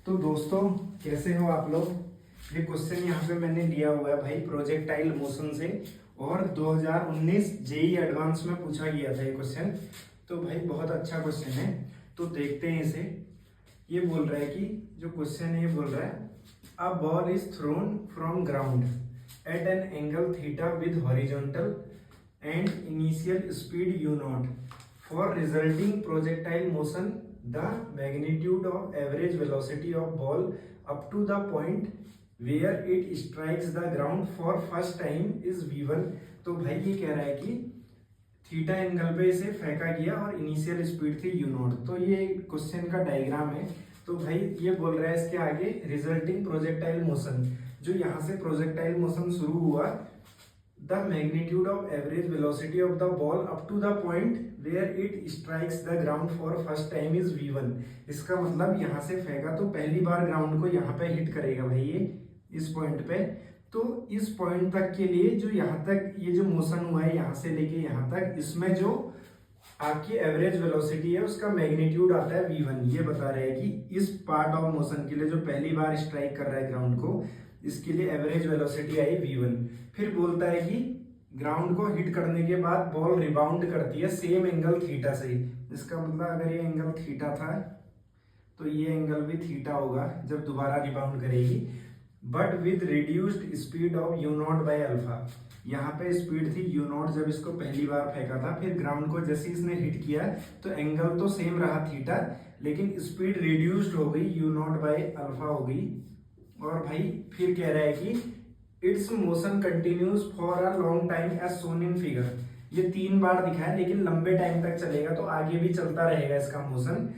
तो दोस्तों, कैसे हो आप लोग। ये क्वेश्चन यहाँ पे मैंने लिया हुआ है भाई प्रोजेक्टाइल मोशन से, और 2019 जेई एडवांस में पूछा गया था ये क्वेश्चन। तो भाई बहुत अच्छा क्वेश्चन है, तो देखते हैं इसे। ये बोल रहा है कि जो क्वेश्चन है ये बोल रहा है a ball is throne from ground eight an angle theta with horizontal and initial speed u not for resulting projectile motion. The magnitude of average velocity of ball up to the point where it strikes the ground for first time is v1। तो भाई ये कह रहा है कि theta angle पे इसे फेंका गया और इनिशियल स्पीड थी u नॉट। तो ये क्वेश्चन का डायग्राम है। तो भाई ये बोल रहा है इसके आगे रिजल्टिंग प्रोजेक्टाइल मोशन, जो यहाँ से प्रोजेक्टाइल मोशन शुरू हुआ, the magnitude of average velocity of the ball up to the point where it strikes the ground for first time is v1। इसका मतलब यहाँ से फेंका तो पहली बार ग्राउंड को यहाँ पे हिट करेगा भाई ये इस पॉइंट पे। तो इस पॉइंट तक के लिए जो यहाँ तक ये जो मोशन हुआ है यहाँ से लेके यहाँ तक, इसमें जो आपकी एवरेज वेलोसिटी है उसका मैग्नीट्यूड आता है v1। ये बता रहे हैं कि इस पार्ट ऑफ मोशन के लिए जो पहली बार स्ट्राइक कर रहा है ग्राउंड को, इसके लिए एवरेज वेलोसिटी आई v1। फिर बोलता है कि ग्राउंड को हिट करने के बाद बॉल रिबाउंड करती है सेम एंगल थीटा से। इसका मतलब अगर ये एंगल थीटा था तो ये एंगल भी थीटा होगा जब दोबारा रिबाउंड करेगी, but with reduced speed of u not by alpha. यहाँ पे स्पीड थी u नॉट जब इसको पहली बार फेंका था, फिर ग्राउंड को जैसे इसने हिट किया तो एंगल तो सेम रहा थीटा, लेकिन स्पीड रिड्यूस्ड हो गई, u नॉट बाय अल्फा हो गई। और भाई फिर कह रहा है कि its motion continues for a long time as shown in figure. ये 3 बार दिखा है लेकिन लंबे टाइम तक चलेगा, तो आगे भी चलता रहेगा इसका मोशन।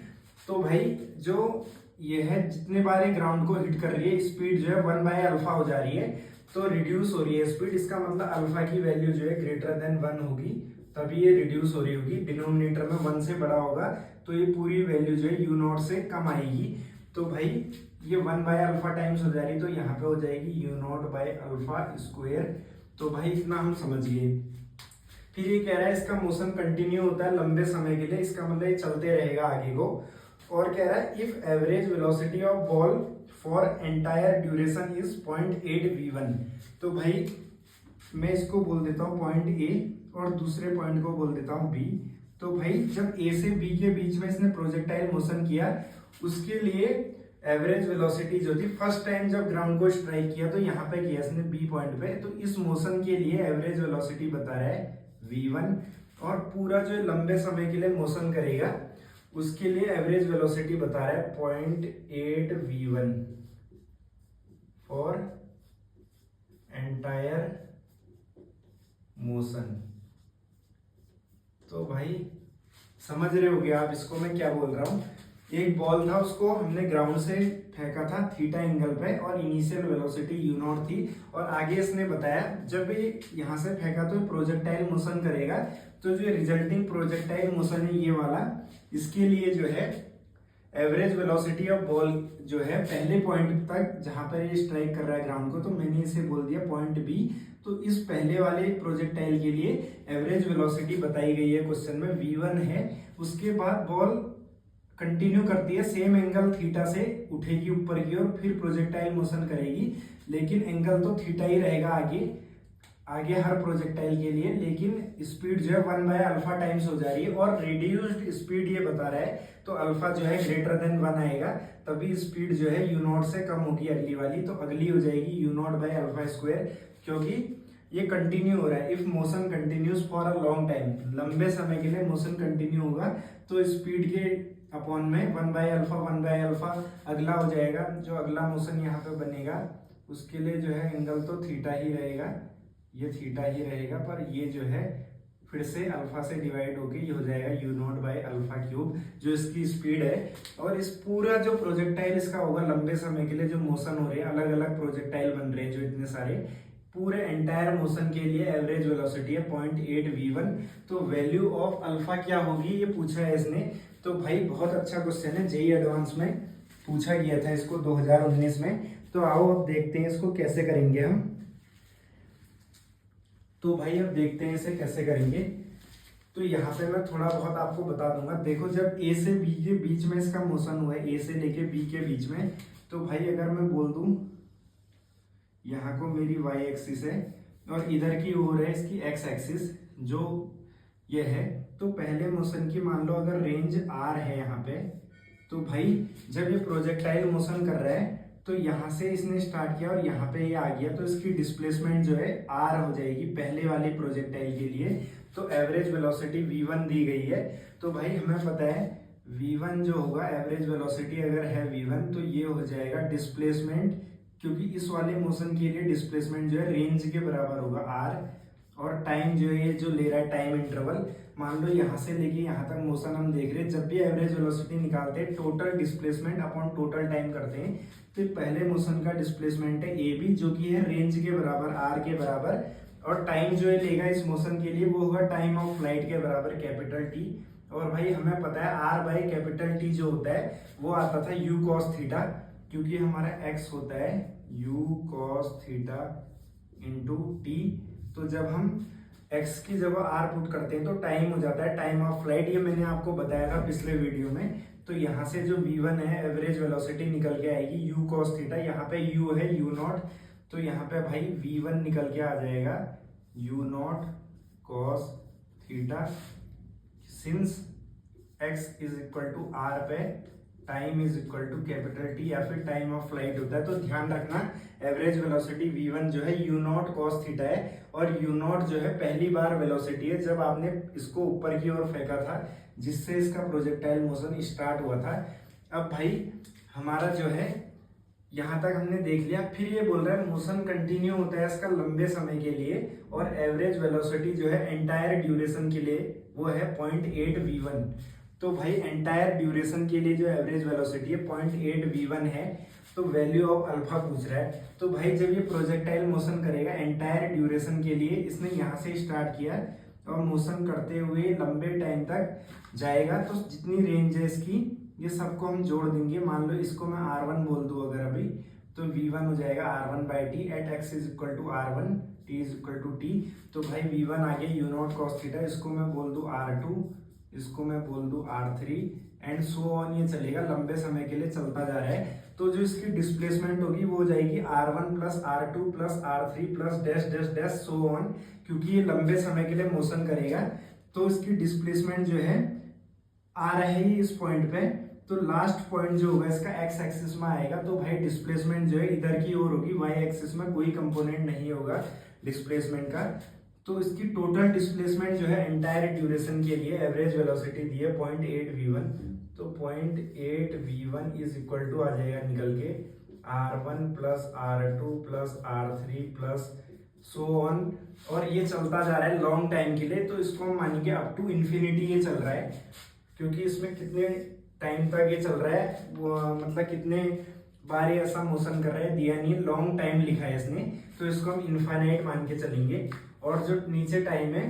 तो भाई जो ये है जितने बार ये ग्राउंड को हिट कर रही है, स्पीड जो है 1 बाय अल्फा हो जा रही है, तो रिड्यूस हो रही है स्पीड। इसका मतलब अल्फा की वैल्यू जो है ग्रेटर देन 1 होगी, तभी ये रिड्यूस हो रही होगी। डिनोमिनेटर में 1 से बड़ा होगा तो ये पूरी वैल्यू जो है u नॉट से कम आएगी। तो भाई ये 1 बाय अल्फा टाइम्स हो जाएगी, तो यहाँ पे हो जाएगी u not bye alpha square. तो भाई इतना हम समझ गए। फिर ये कह रहा है इसका मोशन कंटिन्यू होता है लंबे समय के लिए, इसका मतलब ये चलते रहेगा आगे को। और कह रहा है if average velocity of ball for entire duration is 0.8 v1। तो भाई मैं इसको बोल देता हूँ पॉइंट ए और दूसरे पॉइंट को बोल देता हूँ बी। तो भाई जब ए से बी के बीच में इसने प्रोजेक्टाइल मोशन किया, उसके लिए एवरेज वेलोसिटी जो थी फर्स्ट टाइम जब ग्राउंड को स्ट्राइक किया तो यहाँ पे किया इसने बी पॉइंट पे, तो इस मोशन के लिए एवरेज वेलोसिटी बता रहा है v1। और पूरा जो लंबे समय के लिए मोशन करेगा उसके लिए एवरेज वेलोसिटी बता रहा है 0.8 v1 फॉर एंटायर मोशन। तो भाई समझ रहे होगे आप इसको मैं क्या बोल रहा हूं। एक बॉल था, उसको हमने ग्राउंड से फेंका था थीटा एंगल पे और इनिशियल वेलोसिटी u नॉट थी, और आगे इसने बताया जब ये यहाँ से फेंका तो प्रोजेक्टाइल मोशन करेगा, तो जो रिजल्टिंग प्रोजेक्टाइल मोशन है ये वाला, इसके लिए जो है एवरेज वेलोसिटी ऑफ बॉल जो है पहले पॉइंट तक जहां पर ये स्ट्राइक कर रहा है ग्राउंड को, तो मैंने इसे बोल दिया पॉइंट बी। तो इस पहले वाले प्रोजेक्टाइल के लिए एवरेज वेलोसिटी बताई गई है क्वेश्चन में v1 है। उसके बाद बॉल कंटिन्यू करती है सेम एंगल थीटा से, उठेगी ऊपर की ओर, फिर प्रोजेक्टाइल मोशन करेगी, लेकिन एंगल तो थीटा ही रहेगा आगे हर प्रोजेक्टाइल के लिए, लेकिन स्पीड जो है 1 बाय अल्फा टाइम्स हो जा रही है, और रिड्यूस्ड स्पीड ये बता रहा है, तो अल्फा जो है ग्रेटर देन 1 आएगा, तभी स्पीड जो है u नॉट से कम होगी अगली वाली, तो अगली हो जाएगी u not bye alpha square, क्योंकि ये कंटिन्यू हो रहा है। If motion continues for a long time, लंबे समय के लिए मोशन कंटिन्यू होगा तो स्पीड के अपॉन में 1 बाय अल्फा अगला हो जाएगा। जो अगला मोशन यहाँ पे बनेगा उसके लिए जो है एंगल तो थीटा ही रहेगा, ये थीटा ही रहेगा, पर ये जो है फिर से अल्फा से डिवाइड होके ये हो जाएगा u not by alpha cube, जो इसकी स्पीड है। और इस पूरा जो प्रोजेक्टाइल इसका होगा लंबे समय के लिए, जो मोशन हो रहे हैं अलग अलग प्रोजेक्टाइल बन रहे हैं जो इतने सारे, पूरे एंटायर मोशन के लिए एवरेज वेलोसिटी है 0.8 v1। तो वैल्यू ऑफ अल्फा क्या होगी ये पूछा है इसने। तो भाई बहुत अच्छा क्वेश्चन है, जेई एडवांस में पूछा गया था इसको 2019 में। तो आओ अब देखते हैं इसको कैसे करेंगे हम। तो भाई अब देखते हैं इसे कैसे करेंगे। तो यहाँ पे मैं थोड़ा बहुत आपको बता दूंगा। देखो जब ए से बी के बीच में इसका मोशन हुआ है, ए से लेके बी के बीच में, तो भाई अगर मैं बोल दूं यहाँ को मेरी वाई एक्सिस है और इधर की ओर है इसकी एक्स एक्सिस जो ये है, तो पहले मोशन की मान लो अगर रेंज आर है यहाँ पे, तो भाई जब ये प्रोजेक्टाइल मोशन कर रहा है तो यहाँ से इसने स्टार्ट किया और यहाँ पे ये आ गया, तो इसकी डिस्प्लेसमेंट जो है आर हो जाएगी पहले वाले प्रोजेक्टाइल के लिए। तो एवरेज वेलोसिटी v1 दी गई है, तो भाई हमें पता है v1 जो होगा, एवरेज वेलोसिटी अगर है v1 तो ये हो जाएगा डिस्प्लेसमेंट, क्योंकि इस वाले मोशन के लिए डिस्प्लेसमेंट जो है रेंज के बराबर होगा r, और टाइम जो है ये जो ले रहा है टाइम इंटरवल, मान लो यहाँ से लेके यहाँ तक मोशन हम देख रहे हैं, जब भी एवरेज वेलोसिटी निकालते हैं total displacement upon total time करते हैं, तो पहले मोशन का डिस्प्लेसमेंट है ए बी जो कि है रेंज के बराबर आर के बराबर, और टाइम जो है लेगा इस मोशन के लिए वो होगा टाइम ऑफ फ्लाइट के बराबर कैपिटल टी। और भाई हमें पता है आर बाई कैपिटल टी जो होता है वो आता था यू कॉस थीटा, क्योंकि हमारा एक्स होता है you cos theta into T. तो जब हम x की जगह r पुट करते हैं तो टाइम हो जाता है टाइम ऑफ फ्लाइट, ये मैंने आपको बताया था पिछले वीडियो में। तो यहाँ से जो v1 है एवरेज वेलोसिटी निकल के आएगी u cos थीटा, यहाँ पे u है u नॉट, तो यहाँ पे भाई v1 निकल के आ जाएगा u naught cos theta, since x is equal to r पे time is equal to capital T या फिर टाइम ऑफ फ्लाइट होता है। तो ध्यान रखना एवरेज वेलोसिटी v1 जो है u नॉट cos थीटा है, और u नॉट जो है पहली बार वेलोसिटी है जब आपने इसको ऊपर की ओर फेंका था जिससे इसका प्रोजेक्टाइल मोशन स्टार्ट हुआ था। अब भाई हमारा जो है यहाँ तक हमने देख लिया, फिर ये बोल रहा है मोशन कंटिन्यू होता है इसका लंबे समय के लिए, और एवरेज वेलोसिटी जो है एंटायर ड्यूरेशन के लिए वो है 0.8 v1। तो भाई एंटायर ड्यूरेशन के लिए जो एवरेज वेलोसिटी है 0.8 v1 है, तो वैल्यू ऑफ अल्फा पूछ रहा है। तो भाई जब ये प्रोजेक्टाइल मोशन करेगा एंटायर ड्यूरेशन के लिए, इसने यहाँ से स्टार्ट किया और मोशन करते हुए लंबे टाइम तक जाएगा, तो जितनी रेंज है इसकी ये सबको हम जोड़ देंगे। मान लो इसको मैं r1 बोल दूं अगर अभी, तो v1 हो जाएगा r1 by T at x is equal to r1 t is equal to t। तो भाई v1 आ गया u नॉट cos थीटा, इसको मैं बोल दूं r2, इसको मैं बोल दूं r3 एंड सो ऑन, ये चलेगा लंबे समय के लिए चलता जा रहा है। तो जो इसकी डिस्प्लेसमेंट होगी वो हो जाएगी r1 plus r2 plus r3 plus dash dash dash so on, क्योंकि ये लंबे समय के लिए मोशन करेगा। तो इसकी डिस्प्लेसमेंट जो है आ रहे ही इस पॉइंट पे, तो लास्ट पॉइंट जो होगा इसका एक्स एक्सिस में आएगा, तो भाई डिस्प्लेसमेंट जो है इधर की ओर होगी, वाई एक्सिस में कोई कंपोनेंट नहीं होगा डिस्प्लेसमेंट का। तो इसकी टोटल डिस्प्लेसमेंट जो है एंटायर ड्यूरेशन के लिए एवरेज वेलोसिटी दी है 0.8 v1, तो 0.8 v1 इज इक्वल टू आ जाएगा निकल के r1 plus r2 plus r3 plus so on, और ये चलता जा रहा है लॉन्ग टाइम के लिए। तो इसको हम मानेंगे अप टू इन्फिनिटी ये चल रहा है, क्योंकि इसमें कितने टाइम तक ये चल रहा है मतलब कितने बार ये ऐसा मोशन कर रहा है दिया नहीं, लॉन्ग टाइम लिखा है इसने, तो इसको हम इनफाइनाइट मान के चलेंगे। और जो नीचे टाइम है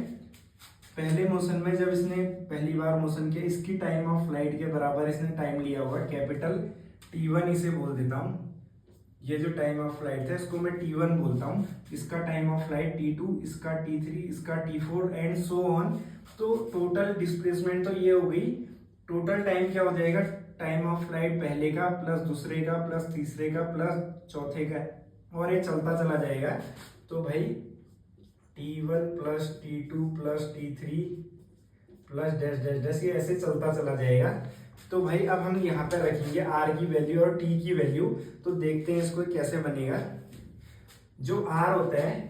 पहले मोशन में जब इसने पहली बार मोशन किया, इसकी टाइम ऑफ फ्लाइट के बराबर इसने टाइम लिया हुआ कैपिटल t1 इसे बोल देता हूँ। ये जो टाइम ऑफ फ्लाइट है इसको मैं t1 बोलता हूँ, इसका टाइम ऑफ फ्लाइट t2, इसका t3, इसका t4 एंड सो ऑन। तो टोटल डिस्प्लेसमेंट तो ये हो गई, टोटल टाइम क्या हो जाएगा, टाइम ऑफ फ्लाइट पहले का प्लस दूसरे का प्लस तीसरे का प्लस चौथे का, और ये चलता चला जाएगा। तो भाई t1 plus t2 plus t3 plus dash dash dash, ये ऐसे चलता चला जाएगा। तो भाई अब हम यहाँ पे रखेंगे r की वैल्यू और t की वैल्यू, तो देखते हैं इसको कैसे बनेगा। जो r होता है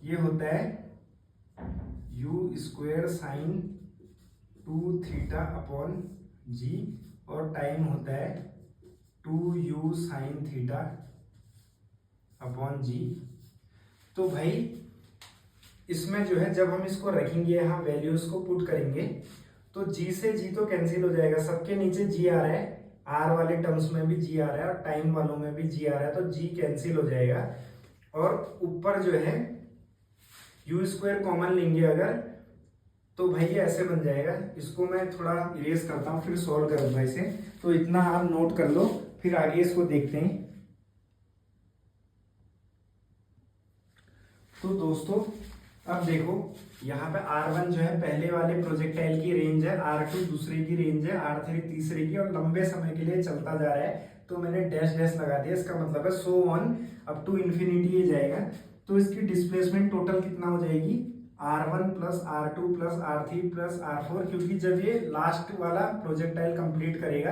ये होता है u square sine 2 theta upon g, और टाइम होता है 2u sine theta upon g। तो भाई इसमें जो है जब हम इसको रखेंगे यहाँ वैल्यूज को पुट करेंगे, तो g से g तो कैंसिल हो जाएगा, सबके नीचे g आ रहा है, r वाले टर्म्स में भी g आ रहा है और टाइम वालों में भी g आ रहा है, तो g कैंसिल हो जाएगा। और ऊपर जो है u स्क्वायर कॉमन लेंगे अगर, तो भाई ये ऐसे बन जाएगा। इसको मैं थोड़ा इरेज करता हूँ फिर सॉल्व करूंगा इसे, तो इतना आप नोट कर लो, फिर आगे इसको देखते हैं। तो दोस्तों अब देखो यहाँ पे R1 जो है पहले वाले प्रोजेक्टाइल की रेंज है, R2 दूसरे की रेंज है, R3 तीसरे की, और लंबे समय के लिए चलता जा रहा है तो मैंने डैश डैश लगा दिया। इसका मतलब है so on up to infinity ये जाएगा। तो इसकी डिस्प्लेसमेंट टोटल कितना हो जाएगी, R1 plus R2 plus R3 plus R4, क्योंकि जब ये लास्ट वाला प्रोजेक्टाइल कंप्लीट करेगा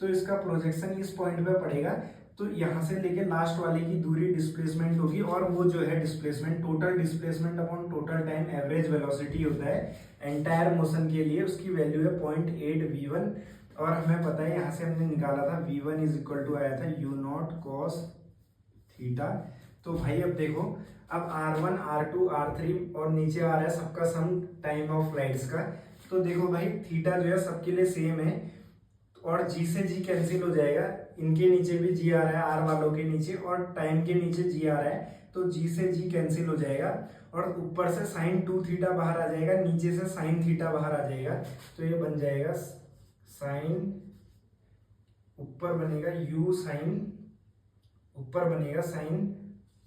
तो इसका प्रोजेक्शन इस पॉइंट पे पड़ेगा। तो यहाँ से लेके लास्ट वाले की दूरी डिस्प्लेसमेंट होगी, और वो जो है displacement total displacement upon total time average velocity होता है एंटायर मोशन के लिए, उसकी वैल्यू है 0.8 V1। और हमें पता है यहाँ से हमने निकाला था V1 इज इक्वल टू आया था U0 cos थीटा। तो भाई अब देखो, अब R1 R2 R3 और नीचे आ रहा है सबका सम टाइम ऑफ फ्लाइट्स का। तो देखो भाई थीटा जो है सबके लिए सेम है, और जी से जी कैंसिल हो जाएगा, इनके नीचे भी जी आ रहा है आर वालों के नीचे, और टाइम के नीचे जी आ रहा है, तो जी से जी कैंसिल हो जाएगा, और ऊपर से साइन 2 थीटा बाहर आ जाएगा, नीचे से साइन थीटा बाहर आ जाएगा। तो ये बन जाएगा साइन, ऊपर बनेगा यू साइन, ऊपर बनेगा साइन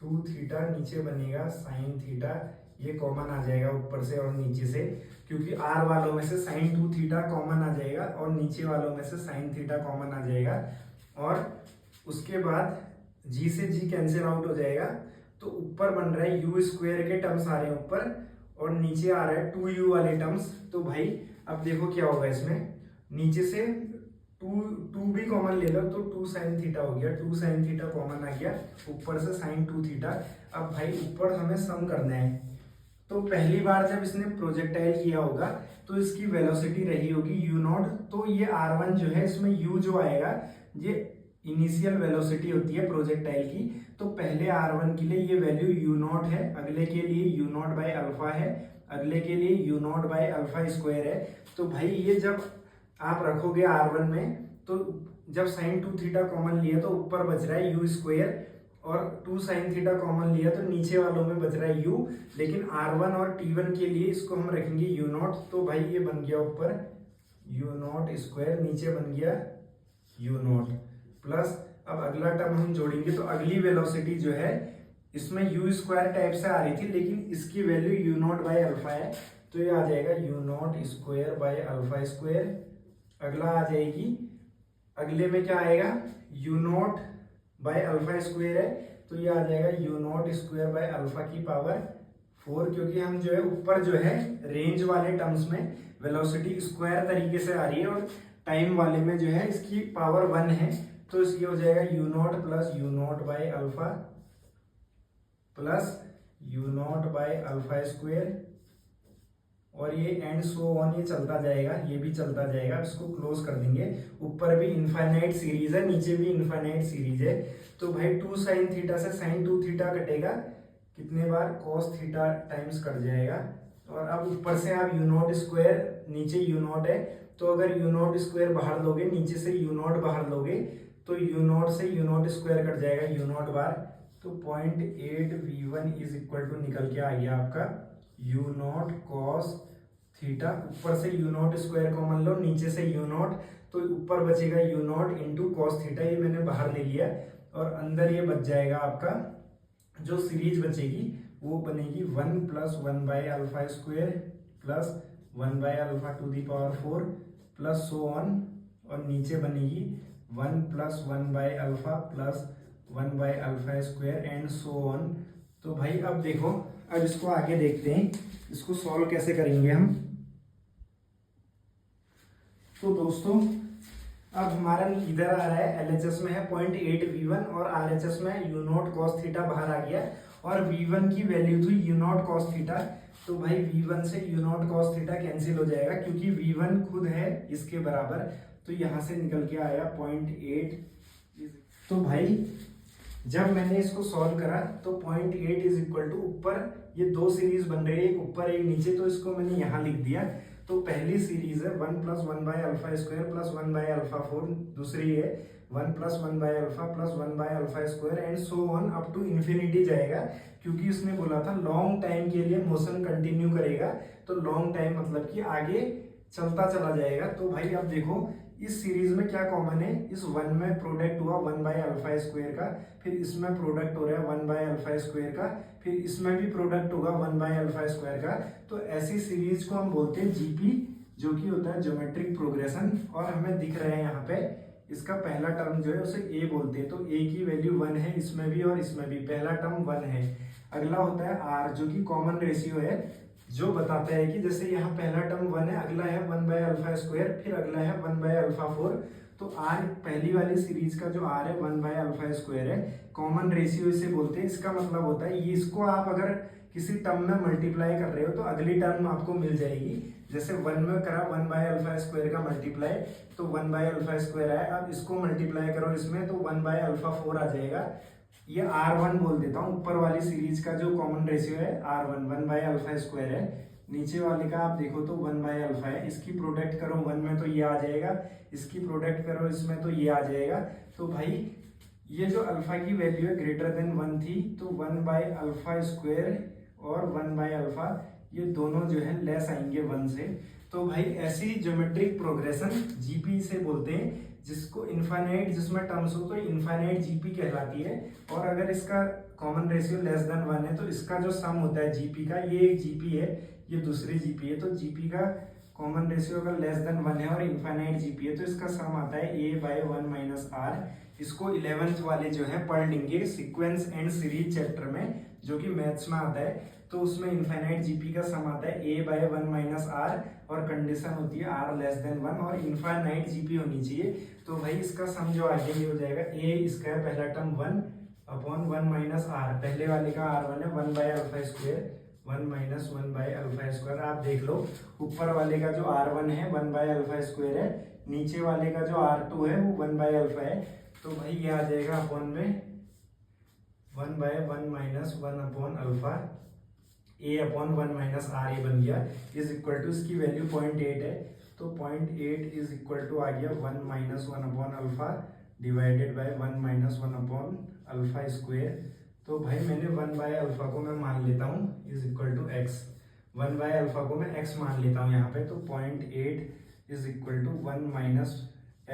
2 थीटा, नीचे बनेगा साइन थीटा। ये कॉमन आ जाएगा ऊपर से और नीचे से, क्योंकि आर वालों में से साइन 2 थीटा कॉमन आ जाएगा और नीचे वालों में से साइन थीटा कॉमन आ जाएगा। और उसके बाद जी से जी कैंसिल आउट हो जाएगा, तो ऊपर बन रहा है यू स्क्वायर के टर्म्स आ रहे हैं ऊपर, और नीचे आ रहा है 2u वाले टर्म्स। तो भाई अब देखो क्या होगा इसमें, नीचे से 2 भी कॉमन ले लो तो 2 साइन थीटा हो गया, 2 साइन थीटा कॉमन आ गया, ऊपर से साइन 2 थीटा। अब भाई ऊपर हमें सम करना है, तो पहली बार जब इसने प्रोजेक्टाइल किया होगा तो इसकी वेलोसिटी रही होगी u0। तो ये R1 जो है, इसमें u जो आएगा ये इनिशियल वेलोसिटी होती है प्रोजेक्टाइल की। तो पहले R1 के लिए ये वैल्यू u0 है, अगले के लिए u0 बाय अल्फा है, अगले के लिए u0 बाय अल्फा स्क्वायर है। तो भाई ये जब आप रखोगे R1 में, तो जब साइन 2 थीटा कॉमन लिया तो ऊपर बच रहा है यू स्क्वायर, और 2 साइन थीटा कॉमन लिया तो नीचे वालों में बच रहा है u। लेकिन R1 और T1 के लिए इसको हम रखेंगे u0। तो भाई ये बन गया ऊपर u0 स्क्वायर, नीचे बन गया u0 प्लस, अब अगला टर्म हम जोड़ेंगे तो अगली वेलोसिटी जो है इसमें u स्क्वायर टाइप से आ रही थी, लेकिन इसकी वैल्यू u0 बाय अल्फा है, तो ये आ जाएगा u0 square by alpha square. अगला आ जाएगी, अगले में क्या आएगा, u0 बाय अल्फा स्क्वायर है, तो ये आ जाएगा u0 स्क्वायर बाय अल्फा की पावर 4, क्योंकि हम जो है ऊपर जो है रेंज वाले टर्म्स में वेलोसिटी स्क्वायर तरीके से आ रही है, और टाइम वाले में जो है इसकी पावर 1 है। तो ये हो जाएगा u0 plus u0 bye alpha plus u0 bye alpha square, और ये एंड सो ऑन, ये चलता जाएगा, ये भी चलता जाएगा। इसको क्लोज कर देंगे, ऊपर भी इनफाइनाइट सीरीज है, नीचे भी इनफाइनाइट सीरीज है। तो भाई 2 साइन थीटा से साइन 2 थीटा कटेगा, कितने बार, कॉस थीटा टाइम्स कट जाएगा। और अब ऊपर से आप u0 स्क्वायर, नीचे u0 है, तो अगर u0 स्क्वायर बाहर लोगे, नीचे से u0 बाहर लोगे, तो u0 से u0 स्क्वायर कट जाएगा u0 बार। तो 0.8 V1 इज इक्वल टू निकल के आ गया आपका u0 cos थीटा। ऊपर से u0 स्क्वायर कॉमन लो, नीचे से u0, तो ऊपर बचेगा u0 इंटू कॉस थीटा, ये मैंने बाहर ले लिया, और अंदर ये बच जाएगा आपका, जो सीरीज बचेगी वो बनेगी 1 plus 1 by alpha square plus 1 by alpha to the power 4 plus so on, और नीचे बनेगी 1 plus 1 by alpha plus 1 by alpha square and so on. तो भाई अब देखो, अब इसको आगे देखते हैं, इसको सॉल्व कैसे करेंगे हम। तो दोस्तों अब हमारा इधर आ रहा है, LHS में है 0.8 V1 और RHS में u0 cos थीटा बाहर आ गया, और V1 की वैल्यू थी u0 cos थीटा। तो भाई V1 से u0 cos थीटा कैंसिल हो जाएगा, क्योंकि V1 खुद है इसके बराबर, तो यहां से निकल के आया 0.8। तो भाई जब मैंने इसको सॉल्व करा तो 0.8 इज इक्वल टू, ऊपर ये 2 सीरीज बन रही है, एक ऊपर एक नीचे, तो इसको मैंने यहाँ लिख दिया। तो पहली सीरीज है 1 plus 1 by alpha square plus 1 by alpha 4, दूसरी है 1 plus 1 by alpha plus 1 by alpha square and so on up to infinity जाएगा, क्योंकि उसने बोला था लॉन्ग टाइम के लिए मोशन कंटिन्यू करेगा। तो लॉन्ग टाइम मतलब कि आगे चलता चला जाएगा। तो भाई अब देखो इस सीरीज में क्या कॉमन है, इस वन में प्रोडक्ट हुआ 1/α² का, फिर इसमें प्रोडक्ट हो रहा है 1/α² का, फिर इसमें भी प्रोडक्ट होगा 1/α² का। तो ऐसी सीरीज को हम बोलते हैं जीपी, जो कि होता है ज्योमेट्रिक प्रोग्रेशन। और हमें दिख रहा है यहाँ पे इसका पहला टर्म जो है उसे ए बोलते हैं, तो ए की वैल्यू 1 है इसमें भी और इसमें भी, पहला टर्म 1 है। अगला होता है आर, जो कि कॉमन रेशियो है, जो बताता है कि जैसे यहाँ पहला टर्म 1 है, अगला है 1/α², फिर अगला है 1/α4। तो आर पहली वाली सीरीज का जो आर है 1/α² है, कॉमन रेशियो इसे बोलते हैं। इसका मतलब होता है ये, इसको आप अगर किसी टर्म में मल्टीप्लाई कर रहे हो तो अगली टर्म आपको मिल जाएगी। जैसे 1 में करा 1/α² का मल्टीप्लाई, तो 1/α² है, अब इसको मल्टीप्लाई करो इसमें तो 1/α4 आ जाएगा। ये R1 बोल देता हूँ, ऊपर वाली सीरीज का जो कॉमन रेशियो है R1 1/α² है। नीचे वाले का आप देखो तो 1/α है, इसकी प्रोडक्ट करो 1 में तो ये आ जाएगा, इसकी प्रोडक्ट करो इसमें तो ये आ जाएगा। तो भाई ये जो अल्फा की वैल्यू है ग्रेटर देन 1 थी, तो 1/α² और 1/α ये दोनों जो है लेस आएंगे 1 से। तो भाई ऐसी ज्योमेट्रिक प्रोग्रेशन जीपी से बोलते हैं, जिसको इनफाइनाइट, जिसमें टर्म्स हो तो इनफाइनाइट जीपी कहलाती है। और अगर इसका कॉमन रेशियो लेस देन 1 है तो इसका जो सम होता है जीपी का, ये एक जीपी है, ये दूसरी जीपी है, तो जीपी का कॉमन रेशियो अगर लेस देन 1 है और इनफाइनाइट जीपी है तो इसका सम आता है a/1 - r। इसको 11th वाले जो है पढ़ लेंगे सीक्वेंस एंड सीरीज चैप्टर में, जो कि मैथ्स में आता है। तो उसमें इनफाइनाइट जीपी का सम आता है a/1 - r, और कंडीशन होती है r लेस देन 1 और इनफाइनाइट जीपी होनी चाहिए। तो भाई इसका सम जो आगे ये हो जाएगा a, इसका है पहला टर्म 1/1 - r, पहले वाले का r1 है 1/α², 1 - 1/α²। आप देख लो ऊपर वाले का जो r1 है 1/α² है, नीचे वाले का जो r2 है वो 1/α है। तो भाई ये आ जाएगा अपॉन में 1/1 - 1/α, a/1 - r, ये बन गया, इज इक्वल टू, इसकी वैल्यू 0.8 है, तो 0.8 इज इक्वल टू आ गया 1 - 1/α डिवाइडेड बाय 1 - 1/α²। तो भाई मैंने 1/α को मैं मान लेता हूँ इज इक्वल टू x, 1/α को मैं x मान लेता हूँ यहाँ पे, तो 0.8 is equal to 1 -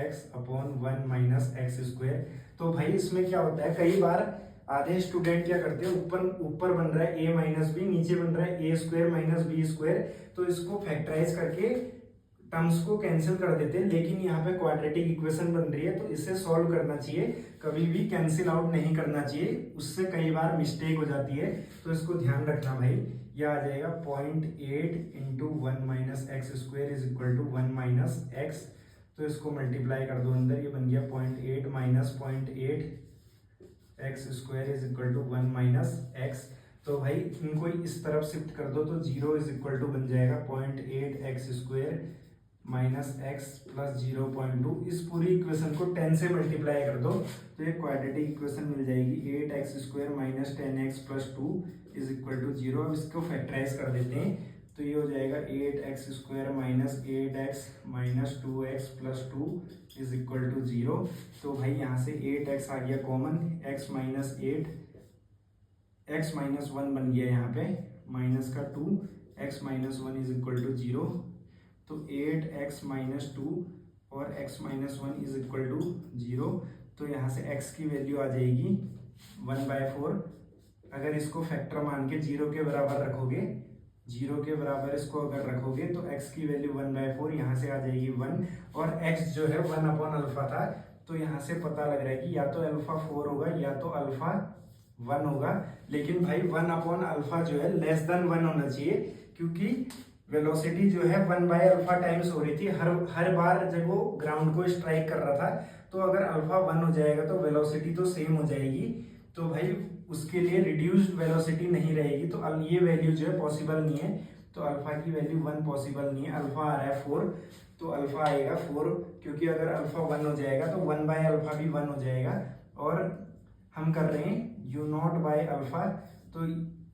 x/1 - x²। तो भाई इसमें क्या होता है, कई बार आधे स्टूडेंट क्या करते हैं, ऊपर बन रहा है a - b, नीचे बन रहा है a² - b², तो इसको फैक्टराइज करके टर्म्स को कैंसिल कर देते हैं। लेकिन यहाँ पे क्वाड्रेटिक इक्वेशन बन रही है तो इसे सॉल्व करना चाहिए, कभी भी कैंसिल आउट नहीं करना चाहिए, उससे कई बार मिस्टेक हो जाती है, तो इसको ध्यान रखना भाई। यह आ जाएगा 0.8 × 1 - x² is equal to 1 - x। तो इसको मल्टीप्लाई कर दो अंदर, ये बन गया 0.8 - 0.8 x² is equal to 1 - x। तो भाई इनको इस तरफ शिफ्ट कर दो तो 0 इज इक्वल टू बन जाएगा 0.8 x² - x + 0.2। इस पूरी इक्वेशन को 10 से मल्टीप्लाई कर दो तो ये क्वाड्रेटिक इक्वेशन मिल जाएगी, 8x² - 10x + 2 is equal to 0। अब इसको फैक्टराइज कर देते हैं, तो ये हो जाएगा 8x² - 8x - 2x + 2 is equal to 0। तो भाई यहाँ से 8x आ गया कॉमन, x - 1 बन गया यहाँ पे, माइनस का 2, x - 1 इज इक्वल टू 0। तो 8x - 2 और x - 1 इज इक्वल टू 0। तो यहाँ से x की वैल्यू आ जाएगी 1/4। अगर इसको फैक्टर मान के 0 के बराबर रखोगे, 0 के बराबर इसको अगर रखोगे तो x की वैल्यू 1/4, यहाँ से आ जाएगी 1, और x जो है 1/α था, तो यहाँ से पता लग रहा है कि या तो अल्फा 4 होगा या तो अल्फा 1 होगा। लेकिन भाई 1/α जो है लेस देन 1 होना चाहिए, क्योंकि वेलोसिटी जो है 1/α टाइम्स हो रही थी हर बार जब वो ग्राउंड को स्ट्राइक कर रहा था। तो अगर अल्फा 1 हो जाएगा तो वेलोसिटी तो सेम हो जाएगी, तो भाई उसके लिए रिड्यूस्ड वेलोसिटी नहीं रहेगी, तो ये वैल्यू जो है पॉसिबल नहीं है। तो अल्फा की वैल्यू 1 पॉसिबल नहीं है, अल्फा आ रहा है 4, तो अल्फा आएगा 4, क्योंकि अगर अल्फा 1 हो जाएगा तो 1/α भी 1 हो जाएगा। और हम कर रहे हैं u0/α, तो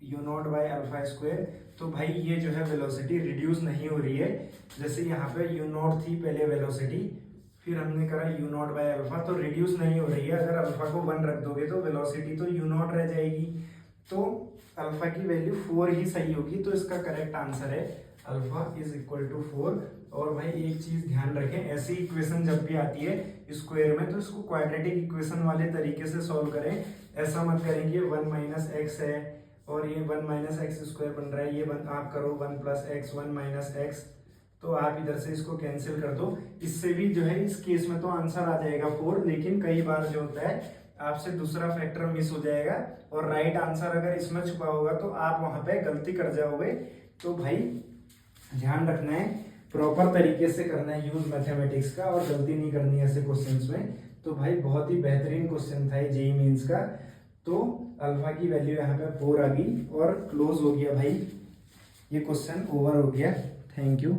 u0/α²। तो भाई ये जो है वेलोसिटी रिड्यूस नहीं हो रही है, जैसे यहाँ पे u0 थी पहले वेलोसिटी, फिर हमने करा u0/α, तो रिड्यूस नहीं हो रही है। अगर अल्फा को 1 रख दोगे तो वेलोसिटी तो u0 रह जाएगी, तो अल्फा की वैल्यू 4 ही सही होगी। तो इसका करेक्ट आंसर है अल्फा इज इक्वल टू 4। और भाई एक चीज ध्यान रखें, ऐसी इक्वेशन जब भी आती है स्क्वायर में तो इसको क्वाड्रेटिक इक्वेशन वाले तरीके से सॉल्व करें। ऐसा मत करें कि 1 माइनस एक्स है और ये 1 माइनस एक्स स्क्वायर बन रहा है, ये आप करो 1 प्लस एक्स 1 माइनस एक्स, तो आप इधर से इसको कैंसिल कर दो। इससे भी जो है इस केस में तो आंसर आ जाएगा 4, लेकिन कई बार जो होता है आपसे दूसरा फैक्टर मिस हो जाएगा और राइट आंसर अगर इसमें छुपा होगा तो आप वहां पे गलती कर जाओगे। तो भाई ध्यान रखना है, प्रॉपर तरीके से करना है यूज मैथमेटिक्स का और गलती नहीं करनी है ऐसे क्वेश्चंस में। तो भाई बहुत ही बेहतरीन क्वेश्चन था जेईई मेंस का। तो अल्फा की वैल्यू यहाँ पे 4 आ गई और क्लोज हो गया भाई, ये क्वेश्चन ओवर हो गया। Thank you.